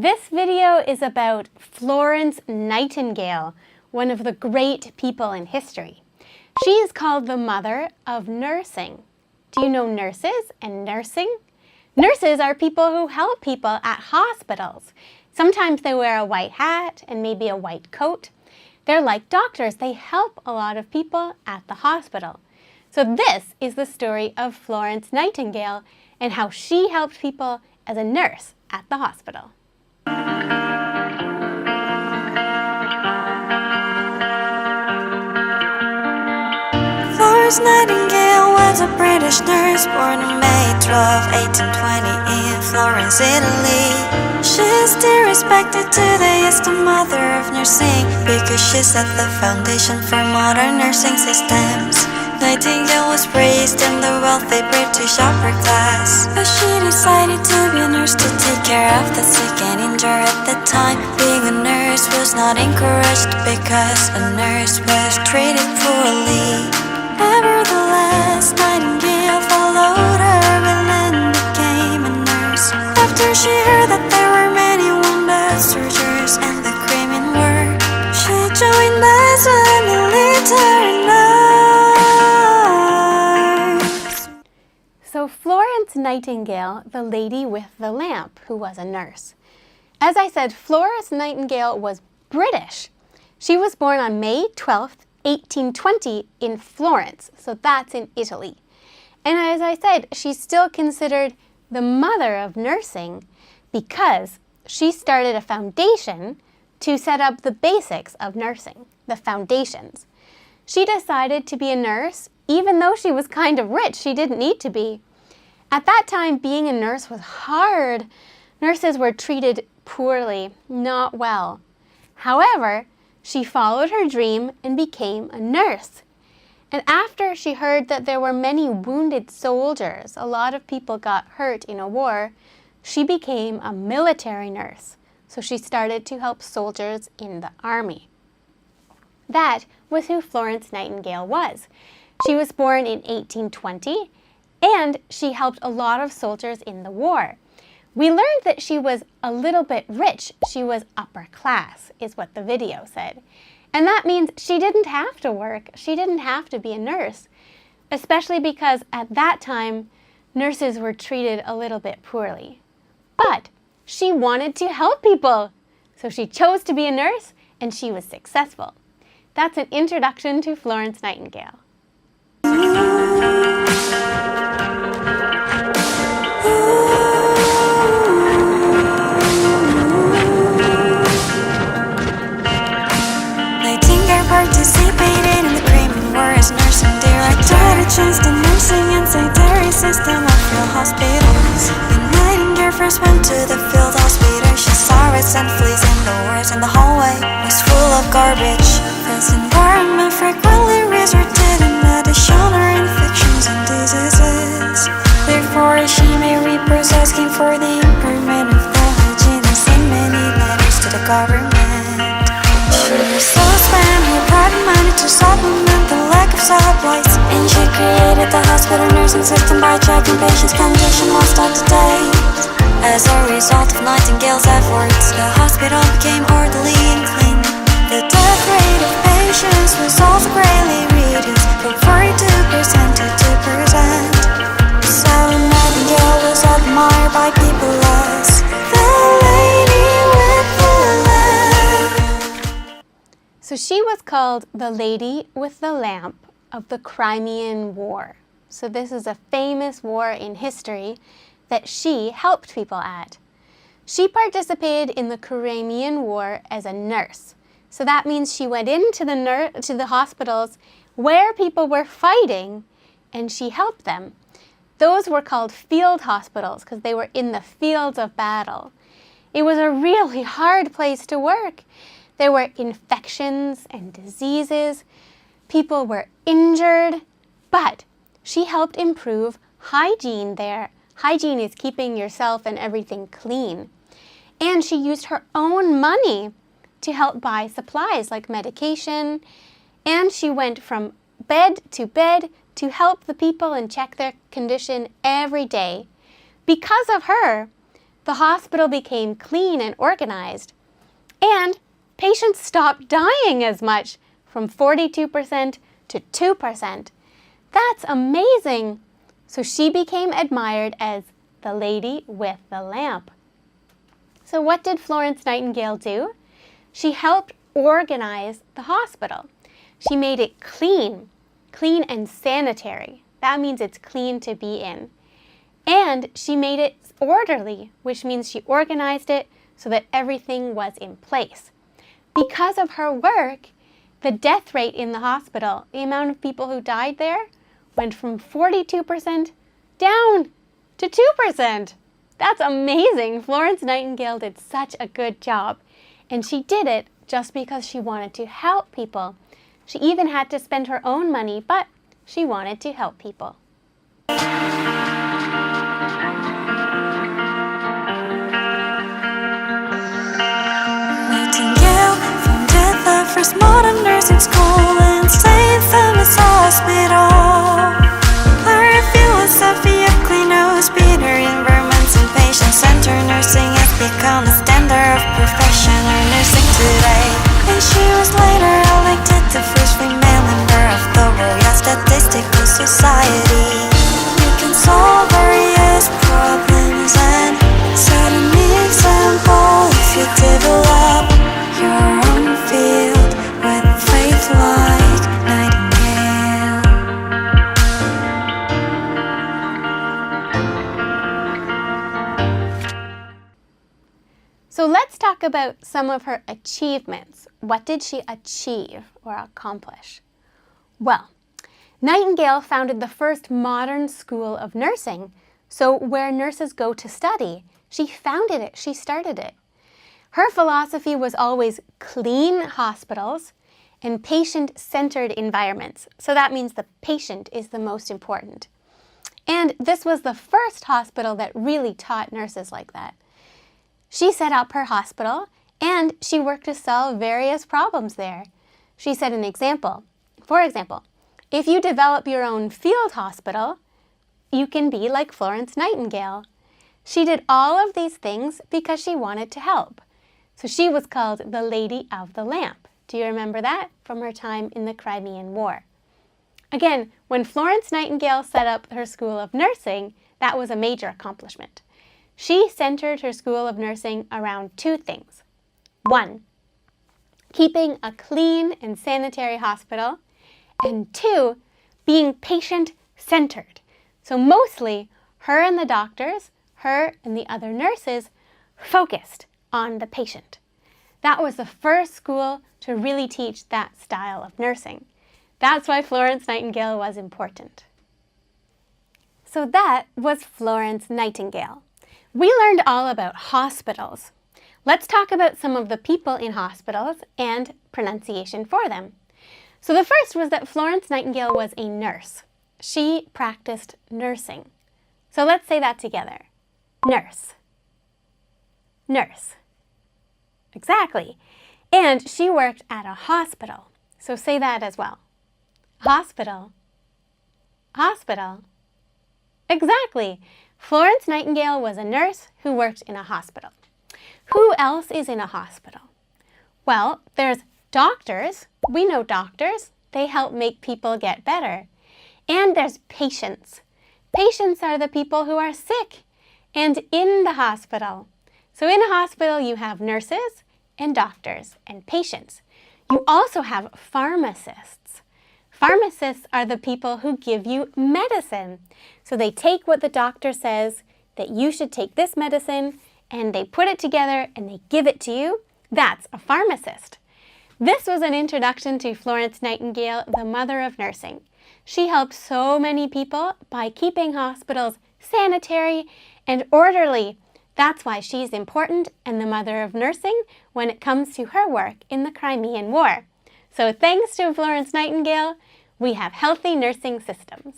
This video is about Florence Nightingale, one of the great people in history. She is called the mother of nursing. Do you know nurses and nursing? Nurses are people who help people at hospitals. Sometimes they wear a white hat and maybe a white coat. They're like doctors. They help a lot of people at the hospital. So this is the story of Florence Nightingale and how she helped people as a nurse at the hospital. Florence Nightingale was a British nurse born on May 12, 1820 in Florence, Italy. She's still respected today as the mother of nursing because she set the foundation for modern nursing systems. Nightingale was raised in the wealthy British upper class, but she decided to be a nurse to take care of the sick and injured at the time. Being a nurse was not encouraged because a nurse was treated poorly. Nevertheless, Nightingale followed her will and became a nurse. After she heard that there were many wounded soldiers in the Crimean War, she joined as a military nurse. So Florence Nightingale, the lady with the lamp, who was a nurse. As I said, Florence Nightingale was British. She was born on May 12th, 1820 in Florence, so that's in Italy. And as I said, she's still considered the mother of nursing because she started a foundation to set up the basics of nursing, the foundations. She decided to be a nurse even though she was kind of rich. She didn't need to be. At that time, being a nurse was hard. Nurses were treated poorly, not well. However, she followed her dream and became a nurse. And after she heard that there were many wounded soldiers, a lot of people got hurt in a war, she became a military nurse. So she started to help soldiers in the army. That was who Florence Nightingale was. She was born in 1820, and she helped a lot of soldiers in the war. We learned that she was a little bit rich. She was upper class, is what the video said. And that means she didn't have to work. She didn't have to be a nurse, especially because at that time, nurses were treated a little bit poorly. But she wanted to help people. So she chose to be a nurse, and she was successful. That's an introduction to Florence Nightingale. Participated in the Crimean War as nursing director. Changed the nursing and sanitary system of real hospitals. When Nightingale first went to the field hospital, she saw rats and fleas in the wards, and the hallway was full of garbage. This environment frequently resulted in additional infections and diseases. Therefore, she made reports asking for the improvement of the hygiene and sent many letters to the government. She also spent her private money to supplement the lack of supplies, and she created the hospital nursing system by checking patients' condition most up to date. As a result of Nightingale's efforts, the hospital became orderly and clean. The death rate of patients was also greatly reduced from 42% to 2%. So Nightingale was admired by people as the lady with the lamp. So she was called the Lady with the Lamp of the Crimean War. So this is a famous war in history that she helped people at. She participated in the Crimean War as a nurse. So that means she went into the hospitals where people were fighting and she helped them. Those were called field hospitals because they were in the fields of battle. It was a really hard place to work. There were infections and diseases. People were injured, but she helped improve hygiene there. Hygiene is keeping yourself and everything clean. And she used her own money to help buy supplies like medication. And she went from bed to help the people and check their condition every day. Because of her, the hospital became clean and organized, and patients stopped dying as much, from 42% to 2%. That's amazing! So she became admired as the lady with the lamp. So what did Florence Nightingale do? She helped organize the hospital. She made it clean and sanitary. That means it's clean to be in. And she made it orderly, which means she organized it so that everything was in place. Because of her work, the death rate in the hospital, the amount of people who died there, went from 42% down to 2%. That's amazing. Florence Nightingale did such a good job. And she did it just because she wanted to help people. She even had to spend her own money, but she wanted to help people. Nightingale founded the first modern nursing school in St. Thomas Hospital. Her philosophy of clean nose, beater environments, and patient-centered nursing has become the standard of professional nursing today. And she was later elected the first female member of the Royal Statistical Society. You can solve various problems and set an example if you develop your own field with faith like Nightingale. So let's talk about some of her achievements. What did she achieve or accomplish? Well, Nightingale founded the first modern school of nursing, so where nurses go to study. She founded it, she started it. Her philosophy was always clean hospitals and patient-centered environments. So that means the patient is the most important. And this was the first hospital that really taught nurses like that. She set up her hospital and she worked to solve various problems there. She set an example. For example, if you develop your own field hospital, you can be like Florence Nightingale. She did all of these things because she wanted to help. So she was called the Lady of the Lamp. Do you remember that from her time in the Crimean War? Again, when Florence Nightingale set up her School of Nursing, that was a major accomplishment. She centered her School of Nursing around two things. One, keeping a clean and sanitary hospital, and two, being patient-centered. So mostly, her and the doctors, her and the other nurses, focused on the patient. That was the first school to really teach that style of nursing. That's why Florence Nightingale was important. So that was Florence Nightingale. We learned all about hospitals. Let's talk about some of the people in hospitals and pronunciation for them. So the first was that Florence Nightingale was a nurse. She practiced nursing. So let's say that together. Nurse. Nurse. Exactly. And she worked at a hospital. So say that as well. Hospital. Hospital. Exactly. Florence Nightingale was a nurse who worked in a hospital. Who else is in a hospital? Well, there's doctors. We know doctors. They help make people get better. And there's patients. Patients are the people who are sick and in the hospital. So in a hospital, you have nurses and doctors and patients. You also have pharmacists. Pharmacists are the people who give you medicine. So they take what the doctor says that you should take this medicine and they put it together and they give it to you. That's a pharmacist. This was an introduction to Florence Nightingale, the mother of nursing. She helped so many people by keeping hospitals sanitary and orderly. That's why she's important and the mother of nursing when it comes to her work in the Crimean War. So thanks to Florence Nightingale, we have healthy nursing systems.